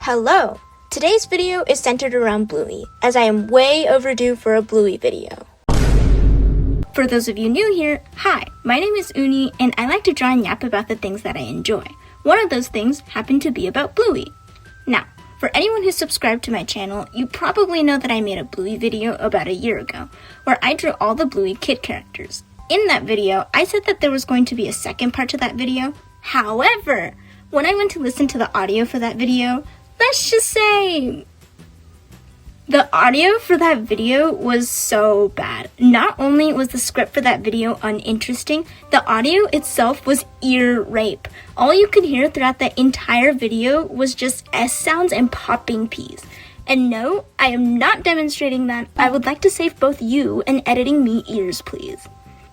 Hello! Today's video is centered around Bluey, as I am way overdue for a Bluey video. For those of you new here, hi, my name is Uni, and I like to draw and yap about the things that I enjoy. One of those things happened to be about Bluey. Now, for anyone who's subscribed to my channel, you probably know that I made a Bluey video about a year ago, where I drew all the Bluey kid characters. In that video, I said that there was going to be a second part to that video. However, when I went to listen to the audio for that video, let's just say the audio for that video was so bad. Not only was the script for that video uninteresting, the audio itself was ear rape. All you could hear throughout the entire video was just S sounds and popping P's. And no, I am not demonstrating that. I would like to save both you and editing me ears, please.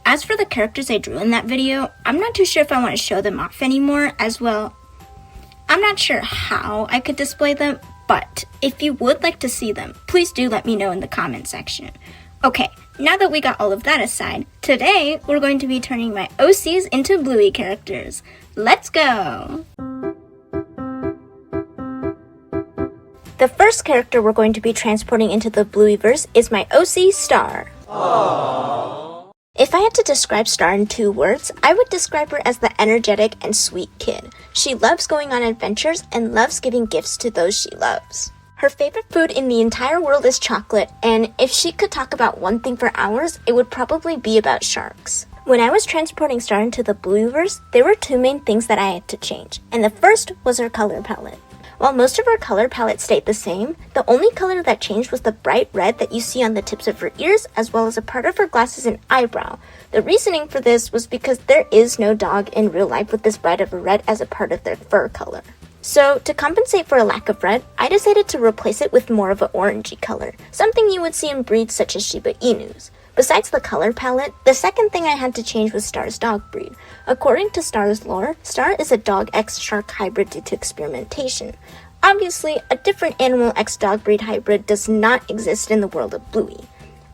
As for the characters I drew in that video, I'm not too sure if I want to show them off anymore, as well. I'm not sure how I could display them, but if you would like to see them, please do let me know in the comment section. Okay, now that we got all of that aside, today we're going to be turning my OCs into Bluey characters. Let's go! The first character we're going to be transporting into the Blueyverse is my OC, Star. Aww. If I had to describe Star in 2 words, I would describe her as the energetic and sweet kid. She loves going on adventures and loves giving gifts to those she loves. Her favorite food in the entire world is chocolate, and if she could talk about one thing for hours, it would probably be about sharks. When I was transporting Star into the Blueyverse, there were 2 main things that I had to change, and the first was her color palette. While most of her color palette stayed the same, the only color that changed was the bright red that you see on the tips of her ears, as well as a part of her glasses and eyebrow. The reasoning for this was because there is no dog in real life with this bright of a red as a part of their fur color. So, to compensate for a lack of red, I decided to replace it with more of an orangey color, something you would see in breeds such as Shiba Inus. Besides the color palette, the second thing I had to change was Star's dog breed. According to Star's lore, Star is a dog X-shark hybrid due to experimentation. Obviously, a different animal X-dog breed hybrid does not exist in the world of Bluey.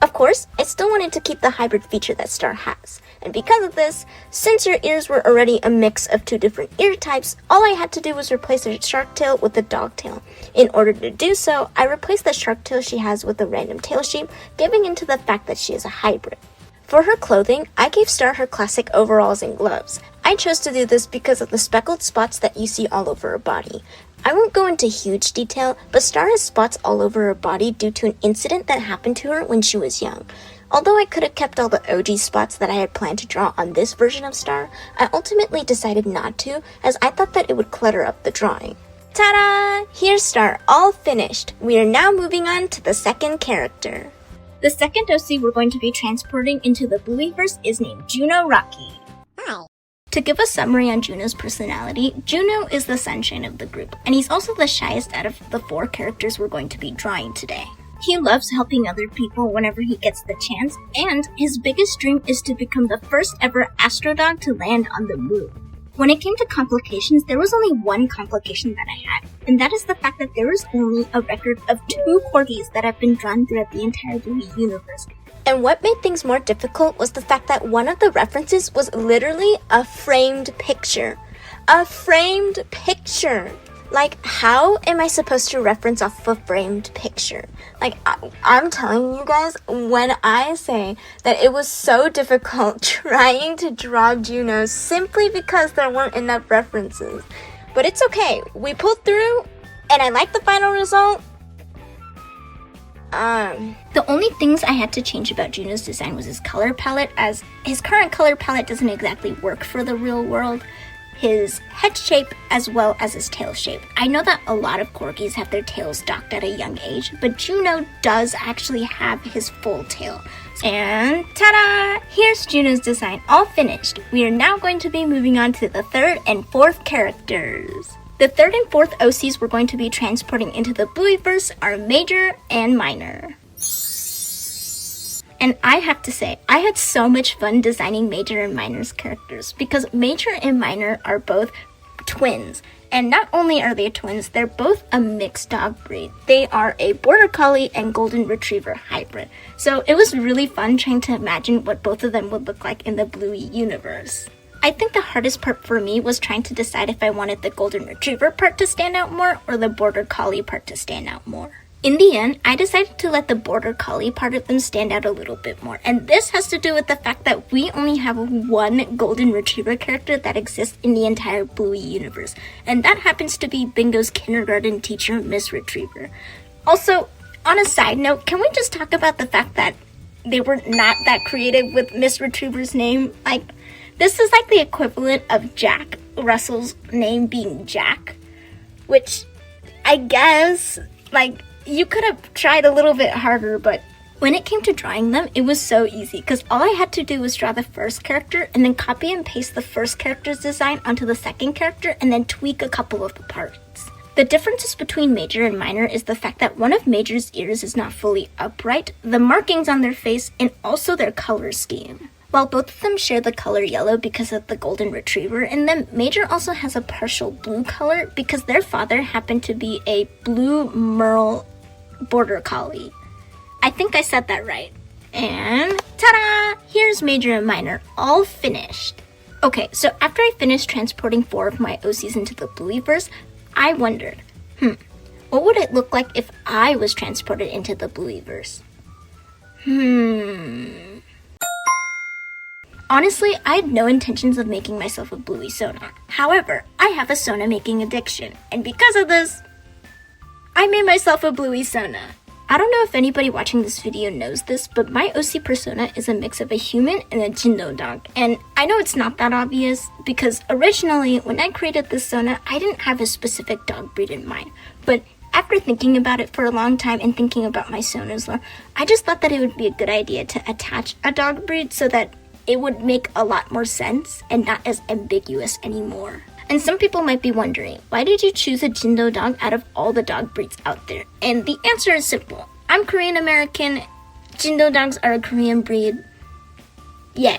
Of course, I still wanted to keep the hybrid feature that Star has, and because of this, since her ears were already a mix of 2 different ear types, all I had to do was replace her shark tail with a dog tail. In order to do so, I replaced the shark tail she has with a random tail shape, giving into the fact that she is a hybrid. For her clothing, I gave Star her classic overalls and gloves. I chose to do this because of the speckled spots that you see all over her body. I won't go into huge detail, but Star has spots all over her body due to an incident that happened to her when she was young. Although I could have kept all the OG spots that I had planned to draw on this version of Star, I ultimately decided not to, as I thought that it would clutter up the drawing. Ta-da! Here's Star all finished. We are now moving on to the second character. The second OC we're going to be transporting into the Blueyverse is named Juno Rocky. Hi. To give a summary on Juno's personality, Juno is the sunshine of the group, and he's also the shyest out of the 4 characters we're going to be drawing today. He loves helping other people whenever he gets the chance, and his biggest dream is to become the first ever astrodog to land on the moon. When it came to complications, there was only one complication that I had, and that is the fact that there is only a record of 2 corgis that have been drawn throughout the entire Bluey universe. And what made things more difficult was the fact that one of the references was literally a framed picture. A framed picture! Like, how am I supposed to reference off a framed picture? Like, I'm telling you guys, when I say that it was so difficult trying to draw Juno simply because there weren't enough references. But it's okay, we pulled through, and I like the final result. The only things I had to change about Juno's design was his color palette, as his current color palette doesn't exactly work for the real world. His head shape as well as his tail shape. I know that a lot of corgis have their tails docked at a young age, but Juno does actually have his full tail. And ta-da! Here's Juno's design all finished. We are now going to be moving on to the 3rd and 4th characters. The 3rd and 4th OCs we're going to be transporting into the Blueyverse are Major and Minor. And I have to say, I had so much fun designing Major and Minor's characters because Major and Minor are both twins. And not only are they twins, they're both a mixed dog breed. They are a Border Collie and Golden Retriever hybrid. So it was really fun trying to imagine what both of them would look like in the Bluey universe. I think the hardest part for me was trying to decide if I wanted the golden retriever part to stand out more or the border collie part to stand out more. In the end, I decided to let the border collie part of them stand out a little bit more, and this has to do with the fact that we only have one golden retriever character that exists in the entire Bluey universe, and that happens to be Bingo's kindergarten teacher, Miss Retriever. Also, on a side note, can we just talk about the fact that they were not that creative with Miss Retriever's name? Like, this is like the equivalent of Jack Russell's name being Jack, which I guess, like, you could have tried a little bit harder, but when it came to drawing them, it was so easy because all I had to do was draw the first character and then copy and paste the first character's design onto the second character and then tweak a couple of the parts. The differences between Major and Minor is the fact that one of Major's ears is not fully upright, the markings on their face, and also their color scheme. While both of them share the color yellow because of the golden retriever in them, Major also has a partial blue color because their father happened to be a blue merle border collie. I think I said that right. And ta-da! Here's Major and Minor, all finished. Okay, so after I finished transporting 4 of my OCs into the Blueyverse, I wondered, what would it look like if I was transported into the Blueyverse? Honestly, I had no intentions of making myself a Bluey Sona. However, I have a Sona making addiction, and because of this, I made myself a Bluey Sona. I don't know if anybody watching this video knows this, but my OC persona is a mix of a human and a Juno dog. And I know it's not that obvious, because originally, when I created this Sona, I didn't have a specific dog breed in mind. But after thinking about it for a long time and thinking about my Sona's lore, I just thought that it would be a good idea to attach a dog breed so that it would make a lot more sense and not as ambiguous anymore. And some people might be wondering, why did you choose a Jindo dog out of all the dog breeds out there? And the answer is simple. I'm Korean American, Jindo dogs are a Korean breed. Yeah.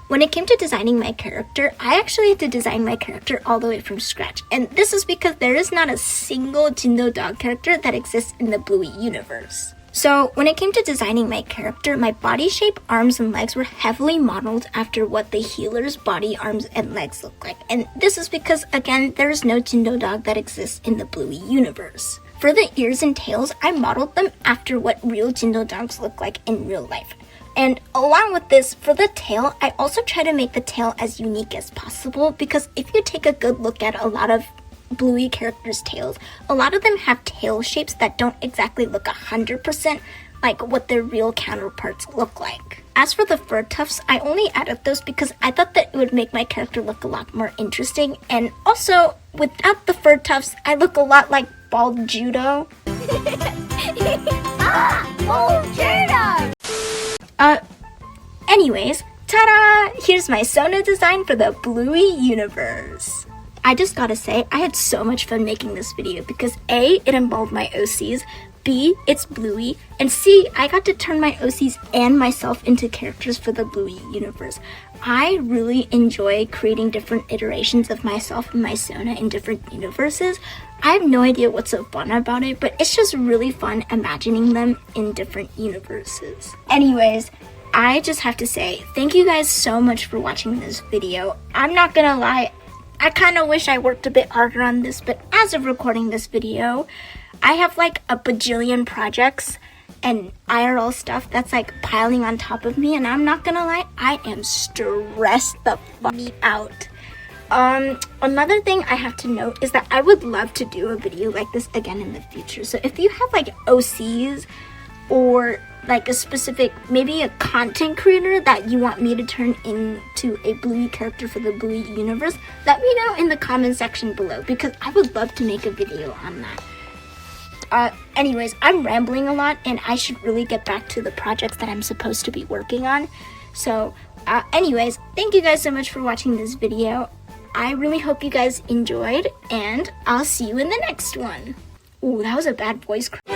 When it came to designing my character, I actually had to design my character all the way from scratch. And this is because there is not a single Jindo dog character that exists in the Bluey universe. So when it came to designing my character, my body shape, arms, and legs were heavily modeled after what the healer's body, arms, and legs look like. And this is because, again, there is no Jindo dog that exists in the Bluey universe. For the ears and tails, I modeled them after what real Jindo dogs look like in real life. And along with this, for the tail, I also try to make the tail as unique as possible because if you take a good look at a lot of Bluey characters' tails, a lot of them have tail shapes that don't exactly look 100% like what their real counterparts look like. As for the fur tufts, I only added those because I thought that it would make my character look a lot more interesting, and also, without the fur tufts, I look a lot like bald Juno. Bald Juno! Anyways, ta-da! Here's my Sona design for the Bluey universe. I just gotta say, I had so much fun making this video because A, it involved my OCs, B, it's Bluey, and C, I got to turn my OCs and myself into characters for the Bluey universe. I really enjoy creating different iterations of myself and my Sona in different universes. I have no idea what's so fun about it, but it's just really fun imagining them in different universes. Anyways, I just have to say, thank you guys so much for watching this video. I'm not gonna lie, I kind of wish I worked a bit harder on this, but as of recording this video, I have like a bajillion projects and IRL stuff that's like piling on top of me, and I'm not gonna lie, I am stressed the fuck out. Another thing I have to note is that I would love to do a video like this again in the future. So if you have like OCs or like a specific, maybe a content creator that you want me to turn into a Bluey character for the Bluey universe, let me know in the comment section below because I would love to make a video on that. Anyways, I'm rambling a lot and I should really get back to the projects that I'm supposed to be working on. So, anyways, thank you guys so much for watching this video. I really hope you guys enjoyed and I'll see you in the next one. Ooh, that was a bad voice crack.